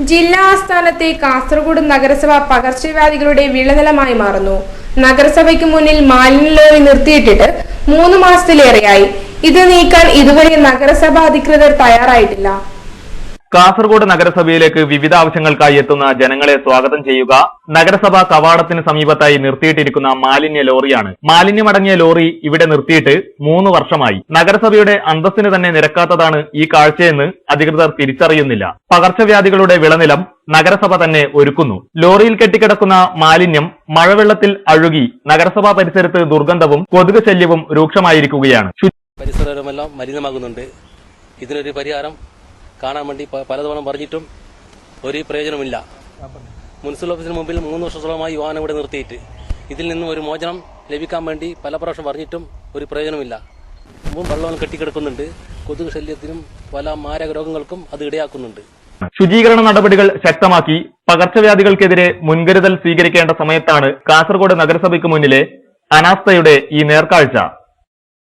ജില്ലാ ആസ്ഥാനത്തെ കാസർഗോഡ് നഗരസഭ പകർച്ചവ്യാധികളുടെ വിളനിലമായി മാറുന്നു. നഗരസഭയ്ക്ക് മുന്നിൽ മാലിന്യ ലോറി നിർത്തിയിട്ടിട്ട് 3 മാസത്തിലേറെയായി. ഇത് നീക്കാൻ ഇതുവരെ നഗരസഭ അധികൃതർ തയ്യാറായിട്ടില്ല. കാസർഗോഡ് നഗരസഭയിലേക്ക് വിവിധ ആവശ്യങ്ങൾക്കായി എത്തുന്ന ജനങ്ങളെ സ്വാഗതം ചെയ്യുക നഗരസഭ കവാടത്തിന് സമീപത്തായി നിർത്തിയിട്ടിരിക്കുന്ന മാലിന്യ ലോറിയാണ്. മാലിന്യമടങ്ങിയ ലോറി ഇവിടെ നിർത്തിയിട്ട് 3 വർഷമായി. നഗരസഭയുടെ അന്തസ്സിന് തന്നെ നിരക്കാത്തതാണ് ഈ കാഴ്ചയെന്ന് അധികൃതർ തിരിച്ചറിയുന്നില്ല. പകർച്ചവ്യാധികളുടെ വിളനിലം നഗരസഭ തന്നെ ഒരുക്കുന്നു. ലോറിയിൽ കെട്ടിക്കിടക്കുന്ന മാലിന്യം മഴവെള്ളത്തിൽ അഴുകി നഗരസഭാ പരിസരത്ത് ദുർഗന്ധവും കൊതുക് ശല്യവും രൂക്ഷമായിരിക്കുകയാണ്. പരിസരമെല്ലാം മലിനമാകുന്നുണ്ട്. ഇതിനൊരു പരിഹാരം കാണാൻ വേണ്ടി പലതവണ പറഞ്ഞിട്ടും ഒരു പ്രയോജനമില്ല. മുനിസിപ്പൽ ഓഫീസിന് മുമ്പിൽ 3 വർഷത്തോളമായി വാഹനം ഇവിടെ നിർത്തിയിട്ട് ഇതിൽ നിന്നും ഒരു മോചനം ലഭിക്കാൻ വേണ്ടി പല പ്രാവശ്യം പറഞ്ഞിട്ടും ഒരു പ്രയോജനമില്ല. വെള്ളം കെട്ടിക്കിടക്കുന്നുണ്ട്. കൊതുക് ശല്യത്തിനും പല മാരക രോഗങ്ങൾക്കും അത് ഇടയാക്കുന്നുണ്ട്. ശുചീകരണ നടപടികൾ ശക്തമാക്കി പകർച്ചവ്യാധികൾക്കെതിരെ മുൻകരുതൽ സ്വീകരിക്കേണ്ട സമയത്താണ് കാസർഗോഡ് നഗരസഭയ്ക്ക് മുന്നിലെ അനാസ്ഥയുടെ ഈ നേർക്കാഴ്ച.